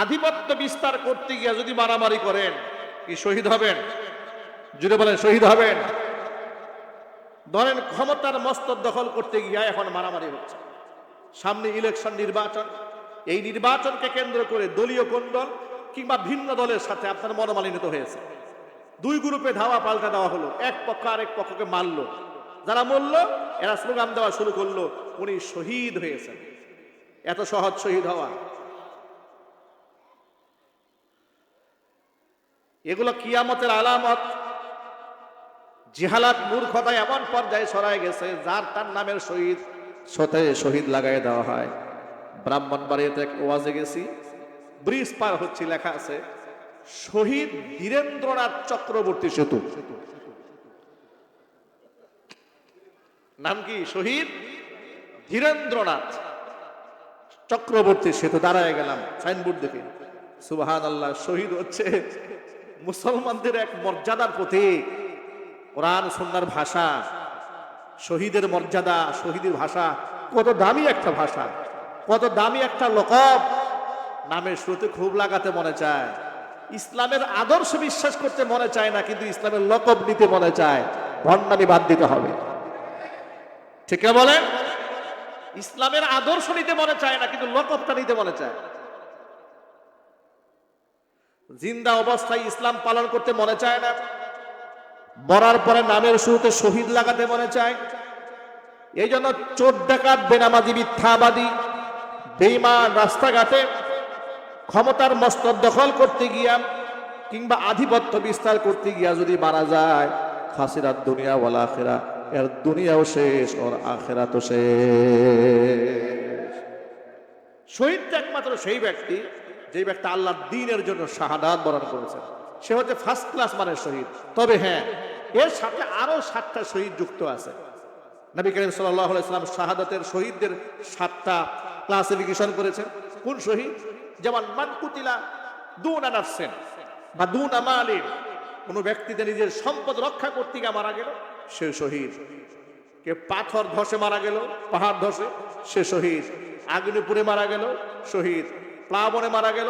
আধিপত্য বিস্তার করতে গিয়ে যদি মারামারি করেন, কি শহীদ হবেন? জুড়ে বলেন, শহীদ হবেন? ধরেন ক্ষমতার মস্তক দখল করতে গিয়ে এখন মারামারি হচ্ছে, সামনে ইলেকশন, নির্বাচন। এই নির্বাচনকে কেন্দ্র করে দলীয় কোন্দল কিংবা ভিন্ন দলের সাথে আপনার মনোমালিন্য হয়েছে, দুই গ্রুপে ধাওয়া পাল্টা দেওয়া হলো, এক পক্ষ আরেক পক্ষকে মারলো, যারা মরল এরা স্লোগান দেওয়া শুরু করলো উনি শহীদ হয়েছেন। এত সহজ শহীদ হওয়া? এগুলো কিয়ামতের আলামত। জিহালাত, মূর্খতা এমন পর্যায়ে ছড়ায় গেছে, যার তার নামের শহীদ সাথে শহীদ লাগাই দেওয়া হয়। ব্রাহ্মণবাড়িয়াতে এক ওয়াজে গেছি, ব্রিজ পার হচ্ছে, লেখা আছে শহীদ ধীরেন্দ্রনাথ চক্রবর্তী সেতু। নাম কি? শহীদ ধীরেন্দ্রনাথ চক্রবর্তী সেতু। দাঁড়ায় গেলাম সাইনবোর্ড দেখে, সুবহানাল্লাহ। শহীদ হচ্ছে মুসলমানদের এক মর্যাদার প্রতীক। কোরআন সুন্নাহর ভাষা, শহীদের মর্যাদা, শহীদের ভাষা কত দামি একটা ভাষা, কত দামি একটা লকব। নামের শুরুতে খুব লাগাতে মনে চায়, ইসলামের আদর্শ বিশ্বাস করতে মনে চায় না, কিন্তু ইসলামের লকব নিতে মনে চায়। ভণ্ডামি বাদ দিতে হবে, ঠিক না বলেন? ইসলামের আদর্শ নিতে মনে চায় না, কিন্তু লকবটা নিতে মনে চায়। জিন্দা অবস্থায় ইসলাম পালন করতে মনে চায় না, মরার পরে নামের শুরুতে শহীদ লাগাতে মনে চায়। এই জন্য চোর ডাকাত, বেনামাজি, মিথ্যাবাদী, বেঈমান রাস্তাঘাটে ক্ষমতার মস্তক দখল করতে গিয়া কিংবা আধিপত্য বিস্তার করতে গিয়া যদি মারা যায়, খাসিরাত দুনিয়া ওয়াল আখিরা, এর দুনিয়াও শেষ ওর আখিরাতও শেষ। শহীদ একমাত্র সেই ব্যক্তি যে ব্যক্তি আল্লাহর দ্বীনের জন্য শাহাদাত বরণ করেছেন, সে হচ্ছে ফার্স্ট ক্লাস মানের শহীদ। তবে হ্যাঁ, এর সাথে আরো 7টা শহীদ যুক্ত আছে। নবী করিম সাল্লাল্লাহু আলাইহি ওয়াসাল্লাম শাহাদাতের শহীদদের 7টা ক্লাসিফিকেশন করেছেন। কোন শহীদ? যেমন মান কুতিলা দুনা নাফসিন বা দুনা মালিন, কোন ব্যক্তিতে নিজের সম্পদ রক্ষা করতে গিয়ে মারা গেল, সে শহীদ। কে পাথর ধসে মারা গেল, পাহাড় ধসে, সে শহীদ। আগ্নেয়পুরে মারা গেল, শহীদ। প্লাবনে মারা গেল,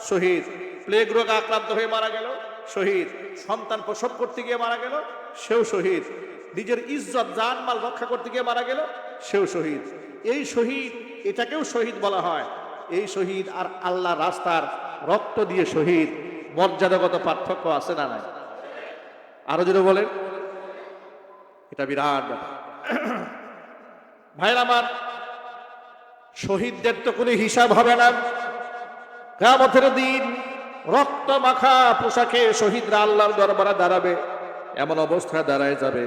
শহীদ। প্লেগ রোগে আক্রান্ত হয়ে মারা গেল, শহীদ। সন্তান প্রসব করতে গিয়ে মারা গেল, সেও শহীদ। নিজের ইজ্জত জানমাল রক্ষা করতে গিয়ে মারা গেল, সেও শহীদ। এই শহীদ, এটাকেও শহীদ বলা হয়। এই শহীদ আর আল্লাহ রাস্তার রক্ত দিয়ে শহীদ, মর্যাদাগত পার্থক্য আছে না নাই? আরো যদি বলেন, এটা বিরাট ব্যাপার। ভাইরা আমার, শহীদদের তো কোনো হিসাব হবে না। কিয়ামতের দিন রক্ত মাখা পোশাকে শহীদরা আল্লাহর দরবারে দাঁড়াবে, এমন অবস্থায় দাঁড়ায় যাবে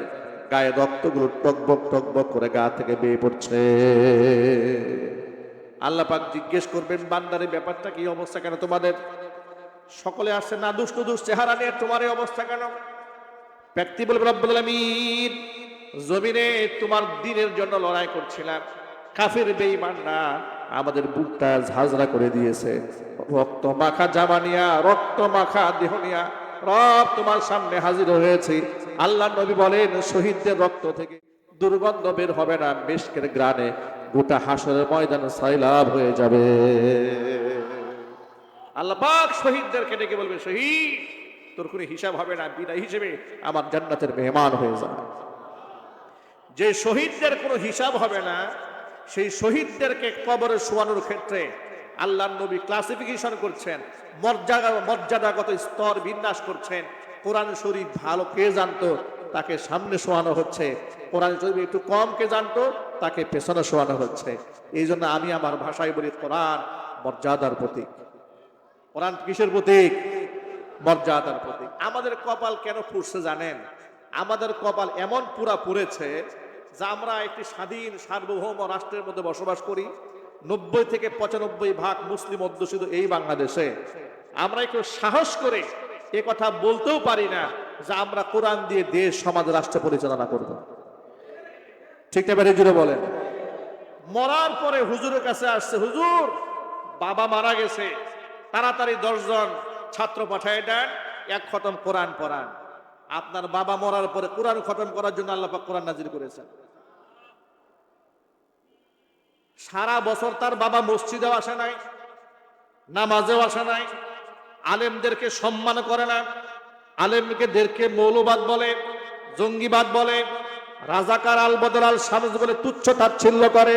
গায়ে রক্তগুলো টকবক টকবক করে গা থেকে বেয়ে পড়ছে। আল্লাহ পাক জিজ্ঞেস করবেন, বান্দারে ব্যাপারটা কি অবস্থা কেন তোমাদের? সকলে আসছে না দুষ্ট দুষ্ট চেহারা নিয়ে, তোমার এই অবস্থা কেন? ব্যক্তি বলবে, রব্বুল আলামিন, জমিনে তোমার দ্বীনের জন্য লড়াই করছিলাম, কাফের বেঈমানরা আমাদের বুকটা ঝাঁঝরা করে দিয়েছে, রক্ত মাখা জামা নিয়া, রক্ত মাখা দেহ নিয়া রব তোমার সামনে হাজির হয়েছে। আল্লাহ নবী বলেন, শহীদদের রক্ত থেকে দুর্গন্ধ বের হবে না, মিশকের গ্রানে গোটা হাসরের ময়দান সাইলাব হয়ে যাবে। আল্লাহ পাক শহীদদেরকে ডেকে বলবে, শহীদ, তোর কোনো হিসাব হবে না, বিদায় হিসেবে আমার জান্নাতের মেহমান হয়ে যাবে। যে শহীদদের কোনো হিসাব হবে না, সেই শহীদদেরকে কবরে শোয়ানোর ক্ষেত্রে আল্লাহর নবী ক্লাসিফিকেশন করছেন, মর্যাদাগত স্তর বিন্যাস করছেন। কোরআন শরীফ ভালো কে জানতো, তাকে সামনে শোয়ানো হচ্ছে। কোরআন শরীফ একটু কম কে জানতো, তাকে পেছনে শোয়ানো হচ্ছে। এই জন্য আমি আমার ভাষায় বলি, কোরআন মর্যাদার প্রতীক। কোরআন কিসের প্রতীক? মর্যাদার প্রতীক। আমাদের কপাল কেন পুড়ছে জানেন? আমাদের কপাল এমন পুরা পুড়েছে যে আমরা একটি স্বাধীন সার্বভৌম রাষ্ট্রের মধ্যে বসবাস করি। 90 থেকে 95% মুসলিম অধ্যুষিত এই বাংলাদেশে আমরা একটু সাহস করে এ কথা বলতেও পারি না যে আমরা কোরআন দিয়ে দেশ, সমাজ, রাষ্ট্র পরিচালনা করব। ঠিক না? বেড়ে জুড়ে বলেন। মরার পরে হুজুরের কাছে আসছে, হুজুর বাবা মারা গেছে, তাড়াতাড়ি 10 জন ছাত্র পাঠায় দেন, 1 খতম কোরআন পড়ান। আপনার বাবা মরার পরে কোরআন খতম করার জন্য আল্লাহ পাক কোরআন নাজিল করেছেন। সারা বছর তার বাবা মসজিদেও আসে নাই, নামাজেও আসে নাই, আলেমদেরকে সম্মান করে না, আলেমদেরকে মৌলবাদ বলে, জঙ্গিবাদ বলে, রাজাকার আল বদর আল শামস বলে তুচ্ছ তাচ্ছিল্য করে,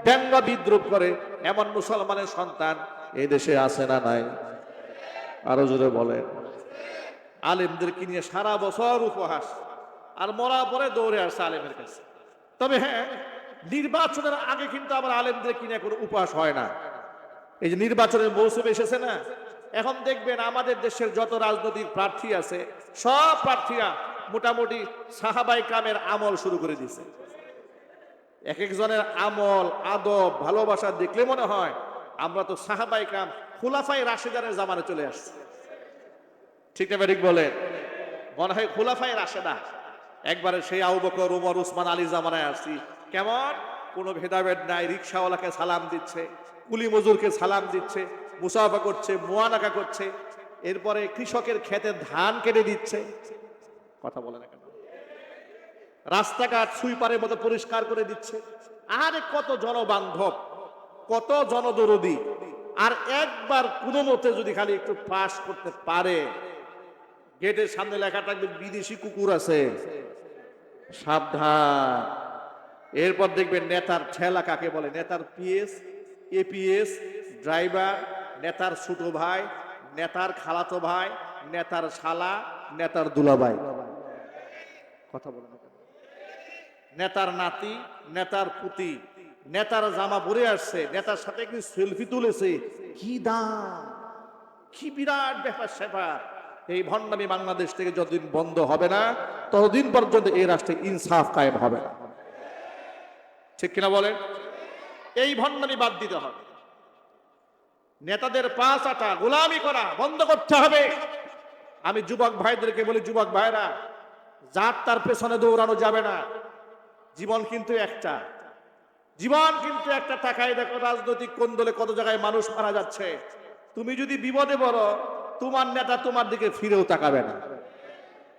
ব্যঙ্গ বিদ্রুপ করে। এমন মুসলমানের সন্তান এই দেশে আছে না নাই? আরো জোরে বলেন। আলেমদেরকে নিয়ে সারা বছর উপহাস, আর মরা পরে দৌড়ে আসছে আলেমের কাছে। তবে হ্যাঁ, নির্বাচনের আগে কিন্তু আবার আলেমদের কিনে কোনো উপহাস হয় না। এই যে নির্বাচনের মৌসুম এসেছে না, এখন দেখবেন আমাদের দেশের যত রাজনৈতিক প্রার্থী আছে সব প্রার্থীরা মোটামুটি সাহাবাই কামের আমল শুরু করে দিছে। এক একজনের আমল, আদব, ভালোবাসা দেখলে মনে হয় আমরা তো সাহাবাই কাম খুলাফাই রাশেদারের জামানে চলে আসছি। ঠিক না ঠিক বলেন? মনে হয় খুলাফাই রাশেদা একবারে সেই আবু বকর, ওমর, উসমান, আলী জামানায় আসছি। কেমন? কোনো ভেদাভেদ নাই, রিক্সাওয়ালাকে সালাম দিচ্ছে, কুলি মজুরকে সালাম দিচ্ছে, মুসাফা করছে, মুয়ানাকা করছে, এরপরে কৃষকের ক্ষেতে ধান কেটে দিচ্ছে। কথা বলে না কেন? রাস্তাঘাট সুইপারের মতো পরিষ্কার করে দিচ্ছে। আরে কত জনবান্ধব, কত জনদরদি। আর একবার কোনো মতে যদি খালি একটু পাস করতে পারে, গেটের সামনে লেখা থাকবে বিদেশি কুকুর আছে, সাবধান। এরপর দেখবেন নেতার ঠেলা কাকে বলে, নেতার পিএস, এপিএস, ড্রাইভার, নেতার ছোট ভাই, নেতার খালাতো ভাই, নেতার শালা, নেতার দুলাভাই। কথা বলে না, নেতার নাতি, নেতার পুতি, নেতার জামা পরে আসছে, নেতার সাথে একটু সেলফি তুলেছে। কি দাম, কি বিরাট ব্যাপার স্যাপার। এই ভণ্ডামি বাংলাদেশ থেকে যতদিন বন্ধ হবে না ততদিন পর্যন্ত এই রাষ্ট্রে ইনসাফ কায়েম হবে না। ঠিক কিনা বলেন? এই ভণ্ডামি বাদ দিতে হবে। নেতাদের পা চাটা, গোলামি করা বন্ধ করতে হবে। আমি যুবক ভাইদেরকে বলি, যুবক ভাইরা, যার তার পেছনে দৌড়ানো যাবে না। জীবন কিন্তু একটা, জীবন কিন্তু একটা। তাকায় দেখো রাজনৈতিক কোন্দলে কত জায়গায় মানুষ মারা যাচ্ছে। তুমি যদি বিপদে পড়ো, তোমার নেতা তোমার দিকে ফিরেও তাকাবে না।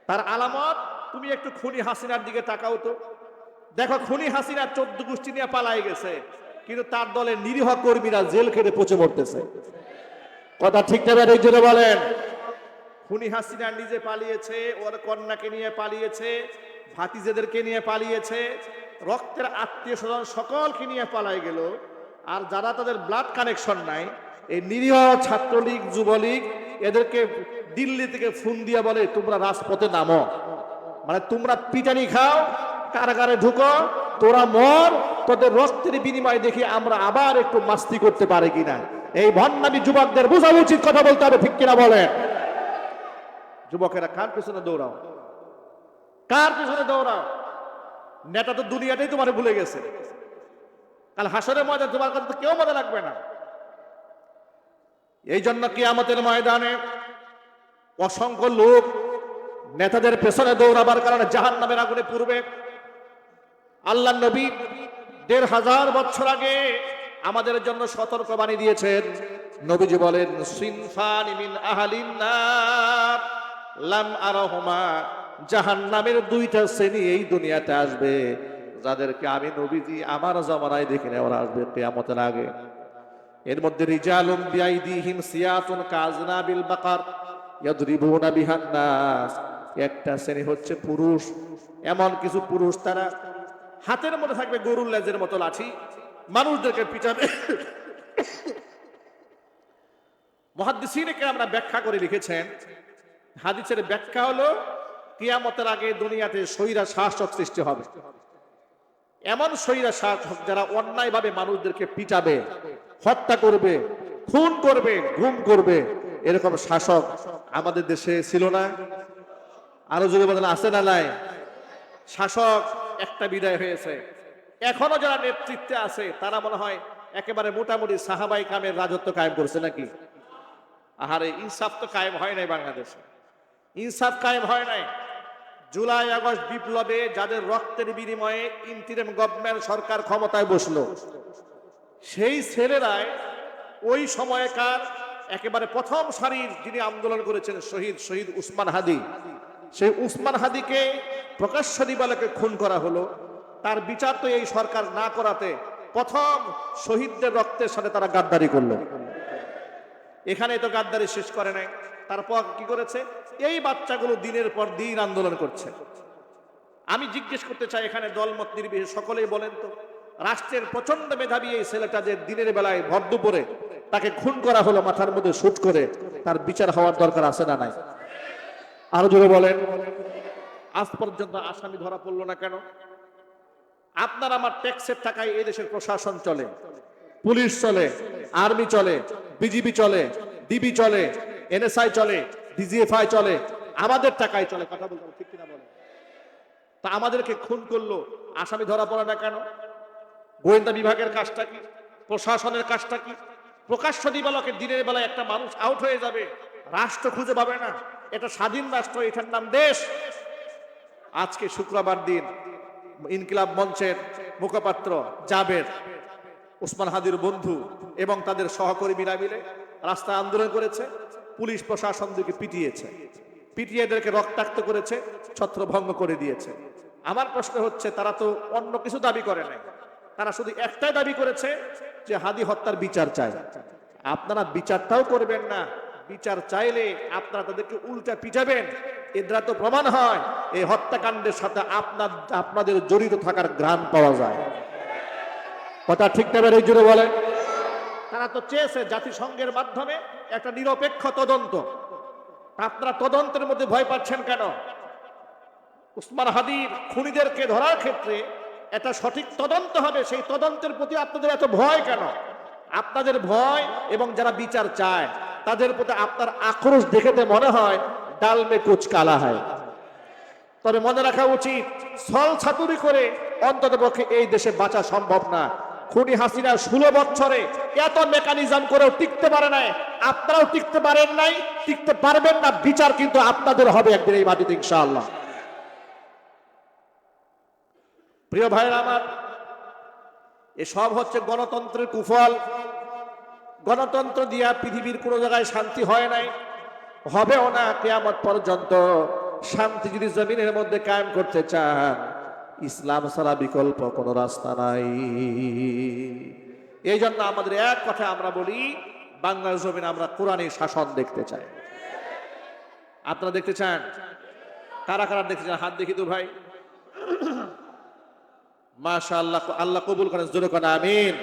তার আলামত তুমি একটু খুনি হাসিনার দিকে তাকাও তো। দেখো, খুনি হাসিনা 14 গোষ্ঠী নিয়ে পালাই গেছে, কিন্তু তার দলের নিরীহ কর্মীরা জেল খেটে পচে মরতেছে। কথা ঠিক না এই জন্য বলেন? খুনি হাসিনা নিজে পালিয়েছে, ওর কন্যাকে নিয়ে পালিয়েছে, ভাতিজেদেরকে নিয়ে পালিয়েছে, রক্তের আত্মীয় স্বজন সকলকে নিয়ে পালাই গেল। আর যারা তাদের ব্লাড কানেকশন নাই, এই নিরীহ ছাত্রলীগ, যুবলীগ, এদেরকে দিল্লি থেকে ফোন দিয়া বলে তোমরা রাজপথে নামো, মানে তোমরা পিটানি খাও, কারাগারে ঢুকো, তোরা মর, তোদের রক্তের বিনিময় দেখি আমরা আবার একটু মাস্তি করতে পারি কিনা। এই ভণ্ডামি যুবকদের বোঝা উচিত, কথা বলতে হবে। ঠিক কিনা বলেন? যুবকেরা কার পেছনে দৌড়াও, কার পেছনে দৌড়াও? নেতা তো দুনিয়াটাই তোমার ভুলে গেছে। কাল হাসরের ময়দানে তোমার কথা তো কেউ মনে রাখবে না। এই জন্য কিয়ামতের ময়দানে অসংখ্য লোক নেতাদের পেছনে দৌড়াবার কারণে জাহান্নামের আগুনে পুড়বে। আল্লাহর নবী 1500 বছর আগে আমাদের জন্য সতর্কবাণী দিয়েছেন। নবীজি বলেন, সিনফানি মিন আহলিন নার লাম আরাহুমা, জাহান্নামের 2টা শ্রেণী এই দুনিয়াতে আসবে, যাদেরকে আমি নবীজি আমার জামানায় দেখি না, ওরা আসবে কিয়ামতের আগে। এর মধ্যে রিজালুম বিআইদিহিম সিয়াতুন কাযনাবিল বাকার ইয়াদরিবুনা বিহান নাস। একটা শ্রেণী হচ্ছে পুরুষ, এমন কিছু পুরুষ তারা হাতের মধ্যে থাকবে গরুর লেজের মতো লাঠি, মানুষদেরকে পিটাবে। মুহাদ্দিসিনে কেরামরা ব্যাখ্যা করে লিখেছেন, হাদিসের ব্যাখ্যা হলো কিয়ামতের আগে দুনিয়াতে স্বৈরা শাসক সৃষ্টি হবে। এমন স্বৈরা শাসক যারা অন্যায়ভাবে মানুষদেরকে পিটাবে, হত্যা করবে, খুন করবে, গুম করবে। এরকম শাসক আমাদের দেশে ছিল না? আরো জোরে বলেন, আছে না নাই? শাসক একটা বিদায় হয়েছে, এখনো যারা নেতৃত্বে আছে তারা মনে হয় একেবারে মোটামুটি সাহাবাই কামের রাজত্ব কায়েম করছে নাকি? আহারে, ইনসাফ তো কায়েম হয় নাই বাংলাদেশে, ইনসাফ কায়েম হয় নাই। জুলাই আগস্ট বিপ্লবে যাদের রক্তের বিনিময়ে ইন্টিরিম গভর্নমেন্ট সরকার ক্ষমতায় বসলো, সেই ছেলেরাই ওই সময়কার একেবারে প্রথম সারির যিনি আন্দোলন করেছেন শহীদ উসমান হাদি, সেই উসমান হাদিকে প্রকাশ্য দিবালোকে খুন করা হলো। তার বিচার তো এই সরকার না করাতে প্রথম শহীদদের রক্তের সাথে তারা গাদ্দারি করলো। এখানে তো গাদ্দারি শেষ করে নাই, তারপর কি করেছে? এই বাচ্চাগুলো দিনের পর দিন আন্দোলন করছে। আমি জিজ্ঞেস করতে চাই, এখানে দলমত নির্বিশেষে সকলেই বলেন তো, রাষ্ট্রের প্রচন্ড মেধাবী এই ছেলেটা যে দিনের বেলায় ভর দুপুরে তাকে খুন করা হলো মাথার মধ্যে শুট করে, তার বিচার হওয়ার দরকার আছে না নাই? আরো জোরে বলেন। আজ পর্যন্ত আসামি ধরা পড়লো না কেন? আপনার আমার ট্যাক্সের টাকায় এই দেশের প্রশাসন চলে, পুলিশ চলে, আর্মি চলে, বিজিবি চলে, ডিবি চলে, এনএসআই চলে, ডিজিএফআই চলে, আমাদের টাকায় চলে। কথা বলতে ঠিক কিনা বলেন? তা আমাদেরকে খুন করলো, আসামি ধরা পড়ে না কেন? গোয়েন্দা বিভাগের কাজটা কি? প্রশাসনের কাজটা কি? প্রকাশ্য দিবালকে দিনের বেলায় একটা মানুষ আউট হয়ে যাবে, রাষ্ট্র খুঁজে পাবে না। এটা স্বাধীন রাষ্ট্র, এটার নাম দেশ। আজকে শুক্রবার দিন ইনকিলাব মঞ্চের মুখপাত্র জাবের, ওসমান হাদির বন্ধু এবং তাদের সহকর্মীরা মিলে রাস্তায় আন্দোলন করেছে। পুলিশ প্রশাসনকে পিটিয়েছে, পিটিয়ে এদেরকে রক্তাক্ত করেছে, ছত্রভঙ্গ করে দিয়েছে। আমার প্রশ্ন হচ্ছে, তারা তো অন্য কিছু দাবি করে নাই, তারা শুধু একটাই দাবি করেছে যে হাদি হত্যার বিচার চায়। আপনারা বিচারটাও করবেন না, বিচার চাইলে আপনারা তাদেরকে উল্টা পিটাবেন। এর দ্বারা তো প্রমাণ হয় এই হত্যাকাণ্ডের সাথে আপনাদের জড়িত থাকার ঘ্রাণ পাওয়া যায়। কথা ঠিক না বের জুড়ে বলেন? তারা তো চেয়েছে জাতিসংঘের মাধ্যমে একটা নিরপেক্ষ তদন্ত। আপনারা তদন্তের মধ্যে ভয় পাচ্ছেন কেন? ওসমান হাদির খুনিদেরকে ধরার ক্ষেত্রে এটা সঠিক তদন্ত হবে, সেই তদন্তের প্রতি আপনাদের এত ভয় কেন? আপনাদের ভয় এবং যারা বিচার চায় তাদের প্রতি আপনার আক্রোশ দেখেতে মনে হয় ডাল মে কুচ কালা হয়। তবে মনে রাখা উচিত, ছল ছাতুরি করে অন্ততপক্ষে এই দেশে বাঁচা সম্ভব না। খুনি হাসিনা 16 বছরে এত মেকানিজম করেও টিকতে পারে নাই, আপনারাও টিকতে পারেন নাই, টিকতে পারবেন না। বিচার কিন্তু আপনাদের হবে একদিন এই মাটিতে ইনশাআল্লাহ। প্রিয় ভাইরা আমার, এসব হচ্ছে গণতন্ত্রের কুফল। গণতন্ত্র দিয়া পৃথিবীর কোনো জায়গায় শান্তি হয় নাই, হবেও না কিয়ামত পর্যন্ত। শান্তি যদি জমিনের মধ্যে কায়েম করতে চান, ইসলাম ছাড়া বিকল্প কোনো রাস্তা নাই। এই জন্য আমাদের এক কথা আমরা বলি, বাংলার জমিনে আমরা কোরআনের শাসন দেখতে চাই। আপনারা দেখতে চান? কারা কারা দেখতে চান? হাত দেখি তো ভাই। মাশাআল্লাহ, আল্লাহ কবুল করেন, জোরে করেন আমিন।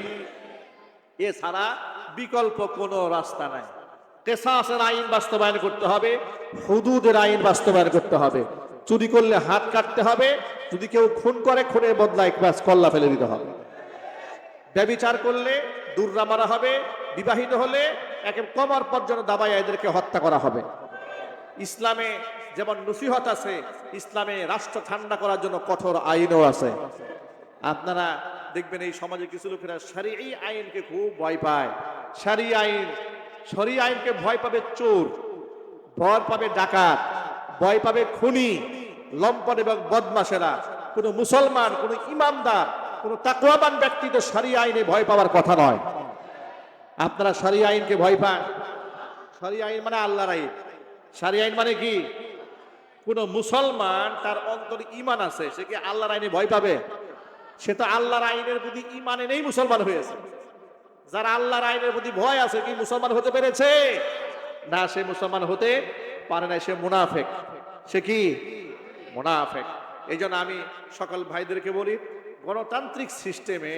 এছাড়া বিকল্প কোনো রাস্তা নাই। কিসাসের আইন বাস্তবায়ন করতে হবে, হুদুদের আইন বাস্তবায়ন করতে হবে। চুরি করলে হাত কাটতে হবে, যদি কেউ খুন করে খুনের বদলায় কল্লা ফেলে দিতে হবে। ব্যভিচার করলে দুর্রা মারা হবে, বিবাহিত হলে একে কমর পর্যন্ত দাবায় এদেরকে হত্যা করা হবে। ইসলামে যেমন নসিহত আছে, ইসলামে রাষ্ট্র ঠান্ডা করার জন্য কঠোর আইনও আছে। আপনারা দেখবেন এই সমাজে কিছু লোকেরা শরঈ আইনকে খুব ভয় পায়। শরঈ আইনকে ভয় পাবে চোর, ভয় পাবে ডাকাত, ভয় পাবে খুনি, লম্পট এবং বদমাশেরা। কোন মুসলমান, কোন ইমানদার, কোন তাকওয়াবান ব্যক্তি তো শরঈ আইনে ভয় পাওয়ার কথা নয়। আপনারা শরঈ আইনকে ভয় পান। শরঈ আইন মানে আল্লাহর আইন। শরঈ আইন মানে কি? কোন মুসলমান তার অন্তরে ঈমান আছে, সে কি আল্লাহর আইনে ভয় পাবে? সে তো আল্লাহর আইনের প্রতি ঈমানে নেই, মুসলমান হয়েছে। যারা আল্লাহর আইনের প্রতি ভয় আছে, কি মুসলমান হতে পেরেছে? না, সে মুসলমান হতে পারে না, সে মুনাফেক। সে কি? মুনাফেক। এই জন্য আমি সকল ভাইদেরকে বলি, গণতান্ত্রিক সিস্টেমে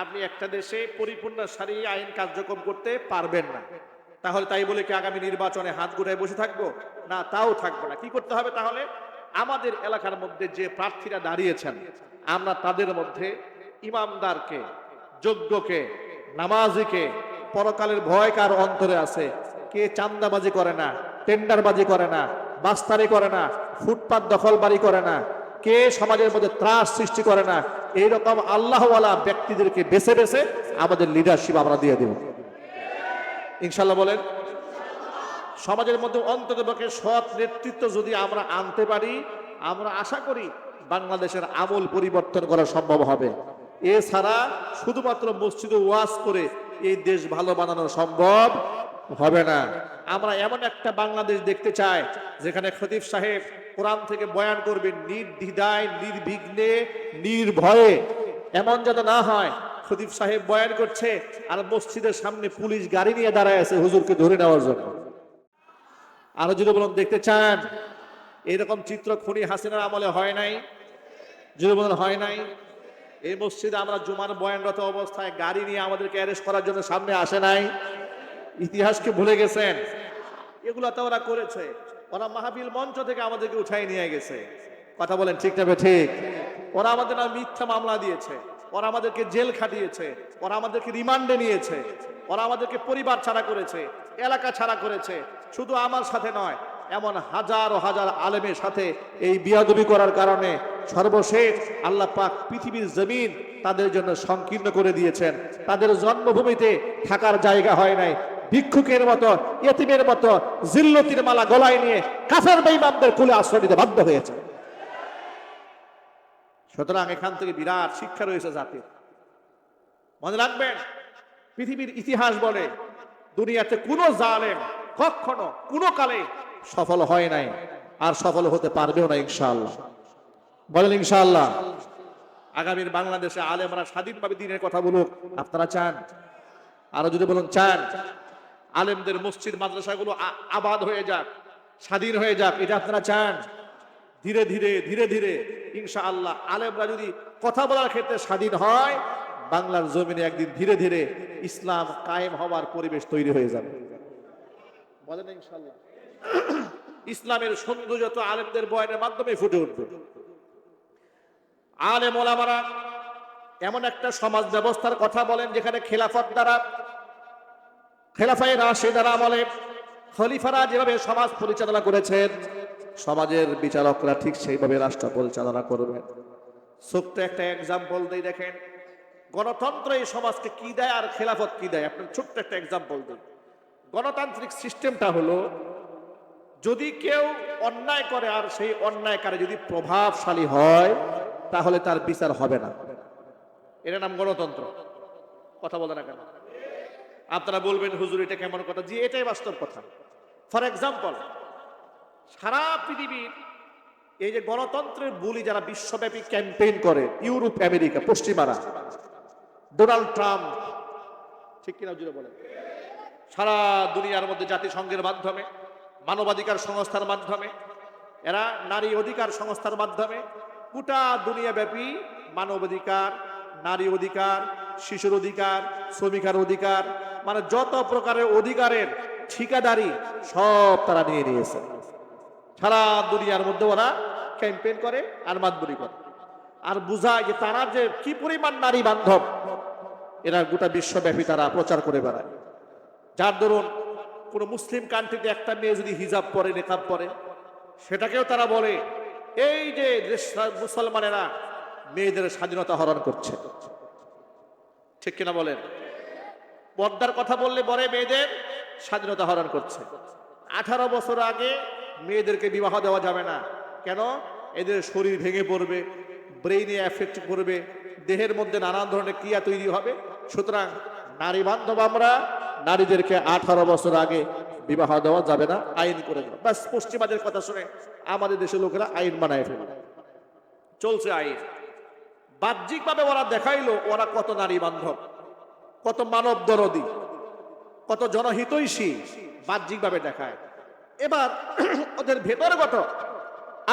আপনি একটা দেশে পরিপূর্ণ শরঈ আইন কার্যক্রম করতে পারবেন না। তাহলে তাই বলে কি আগামী নির্বাচনে হাত গুটায় বসে থাকবো? না, তাও থাকবো না। কি করতে হবে তাহলে? আমাদের এলাকার মধ্যে যে প্রার্থীরা দাঁড়িয়েছেন, আমরা তাদের মধ্যে ইমানদারকে, যোগ্যকে, নামাজিকে, পরকালের ভয় কার অন্তরে আছে, কে চান্দাবাজি করে না, টেন্ডারবাজি করে না, বাস্তারি করে না, ফুটপাত দখলবাড়ি করে না, কে সমাজের মধ্যে ত্রাস সৃষ্টি করে না, এইরকম আল্লাহওয়ালা ব্যক্তিদেরকে বেছে বেছে আমাদের লিডারশিপ আমরা দিয়ে দেব ইনশাল্লাহ। বলেন, সমাজের মধ্যে অন্ততপক্ষে সৎ নেতৃত্ব যদি আমরা আনতে পারি, আমরা আশা করি বাংলাদেশের আমূল পরিবর্তন করা সম্ভব হবে। এছাড়া শুধুমাত্র মসজিদে ওয়াজ করে এই দেশ ভালো বানানো সম্ভব হবে না। আমরা এমন একটা বাংলাদেশ দেখতে চাই যেখানে খতিব সাহেব কোরআন থেকে বয়ান করবেন নির্দ্বিধায়, নির্বিঘ্নে, নির্ভয়ে। এমন যেন না হয় খতিব সাহেব বয়ান করছে আর মসজিদের সামনে পুলিশ গাড়ি নিয়ে দাঁড়ায় আছে হুজুরকে ধরে নেওয়ার জন্য। আরো যদি বলুন দেখতে চান এরকম চিত্র খুনি হাসিনার আমলে হয় নাই? যদি বলুন হয় নাই? এই মসজিদে আমরা জুমার বয়ানরত অবস্থায় গাড়ি নিয়ে আমাদেরকে অ্যারেস্ট করার জন্য সামনে আসে নাই? ইতিহাসকে ভুলে গেছেন? এগুলো তো ওরা করেছে, ওরা মাহফিল মঞ্চ থেকে আমাদেরকে উঠাই নিয়ে গেছে। কথা বলেন ঠিক না ঠিক? ওরা আমাদের নামে মিথ্যা মামলা দিয়েছে, ওরা আমাদেরকে জেল খাটিয়েছে, ওরা আমাদেরকে রিমান্ডে নিয়েছে, ওরা আমাদেরকে পরিবার ছাড়া করেছে, এলাকা ছাড়া করেছে। শুধু আমার সাথে নয়, এমন হাজার ও হাজার আলেমের সাথে এই বিয়াদবি করার কারণে সর্বশেষ আল্লাহ পাক পৃথিবীর জমিন তাদের জন্য সংকীর্ণ করে দিয়েছেন। তাদের জন্মভূমিতে থাকার জায়গা হয় নাই। ভিক্ষুকের মতো, ইয়েতিমের মতো জিল্লতির মালা গলায় নিয়ে কাফের বেঈমানদের কুলে আশ্রয় নিতে বাধ্য হয়েছে। সুতরাং এখান থেকে বিরাট শিক্ষা রয়েছে জাতির। মনে রাখবেন, পৃথিবীর ইতিহাস বলে দুনিয়াতে কোনো জালেম কখনো কোনো কালে সফল হয় নাই, আর সফল হতে পারবেও না ইনশাআল্লাহ। বলেন ইনশাআল্লাহ। আগামীর বাংলাদেশে আলেমরা স্বাধীনভাবে দ্বীনের কথা বলুক, আপনারা চান? আরো যদি বলুন চান আলেমদের মসজিদ মাদ্রাসাগুলো আবাদ হয়ে যাক, স্বাধীন হয়ে যাক, এটা আপনারা চান? ধীরে ধীরে ধীরে ধীরে ইনশাআল্লাহ আলেমরা যদি কথা বলার ক্ষেত্রে স্বাধীন হয়, বাংলার জমিনে একদিন ধীরে ধীরে ইসলাম কায়েম হওয়ার পরিবেশ তৈরি হয়ে যাবে। বলেন ইনশাআল্লাহ। ইসলামের সৌন্দর্য তো আলেমদের বয়ানের মাধ্যমে ফুটে উঠবে। আলেম ওলামারা এমন একটা সমাজ ব্যবস্থার কথা বলেন যেখানে খেলাফত দ্বারা, খেলাফায়ে রাশেদার আমলে খলিফারা যেভাবে সমাজ পরিচালনা করেছেন, সমাজের বিচারকরা ঠিক সেইভাবে রাষ্ট্র পরিচালনা করবেন। ছোট্ট একটা এক্সাম্পল দেই, দেখেন গণতন্ত্র এই সমাজকে কি দেয় আর খেলাফত কি দেয়। আপনার ছোট্ট একটা এক্সাম্পল দিই। গণতান্ত্রিক সিস্টেমটা হলো, যদি কেউ অন্যায় করে আর সেই অন্যায়কারী যদি প্রভাবশালী হয়, তাহলে তার বিচার হবে না। এর নাম গণতন্ত্র। কথা বলে না কেন? আপনারা বলবেন হুজুর এটা কেমন কথা? জি, এটাই বাস্তব কথা। ফর এক্সাম্পল, সারা পৃথিবীর এই যে গণতন্ত্রের বুলি যারা বিশ্বব্যাপী ক্যাম্পেইন করে, ইউরোপ, আমেরিকা, পশ্চিমারা, ডোনাল্ড ট্রাম্প, ঠিক কিনা জুড়ে বলেন, সারা দুনিয়ার মধ্যে জাতিসংঘের মাধ্যমে, মানবাধিকার সংস্থার মাধ্যমে, এরা নারী অধিকার সংস্থার মাধ্যমে গোটা দুনিয়াব্যাপী মানবাধিকার, নারী অধিকার, শিশুর অধিকার, শ্রমিকের অধিকার, মানে যত প্রকারের অধিকারের ঠিকাদারি সব তারা নিয়ে নিয়েছে। সারা দুনিয়ার মধ্যে ওরা ক্যাম্পেইন করে আর মাতবরি করে, আর বুঝায় যে তারা যে কি পরিমাণ নারী বান্ধব, এরা গোটা বিশ্বব্যাপী তারা প্রচার করে বেড়ায়। যার দরুন কোন মুসলিম কান্ট্রিতে একটা মেয়ে যদি হিজাব পরে, নেকাব পরে, সেটাকেও তারা বলে এই যে মুসলমানেরা মেয়েদের স্বাধীনতা হরণ করছে। ঠিক কিনা বলেন? পর্দার কথা বললে বলে মেয়েদের স্বাধীনতা হরণ করছে। 18 বছর আগে মেয়েদেরকে বিবাহ দেওয়া যাবে না। কেন? এদের শরীর ভেঙে পড়বে, ব্রেইনে এফেক্ট করবে, দেহের মধ্যে নানান ধরনের ক্রিয়া তৈরি হবে। সুতরাং নারী বান্ধব আমরা, নারীদেরকে 18 বছর আগে বিবাহ দেওয়া যাবে না, আইন করে দেওয়া। বাস, পশ্চিমাদের কথা শুনে আমাদের দেশের লোকেরা আইন বানায় ফেলে, চলছে আইন। বাহ্যিকভাবে ওরা দেখাইলো ওরা কত নারী বান্ধব, কত মানব দরদী, কত জনহিতৈষী, বাহ্যিকভাবে দেখায়। এবার ওদের ভেতরগত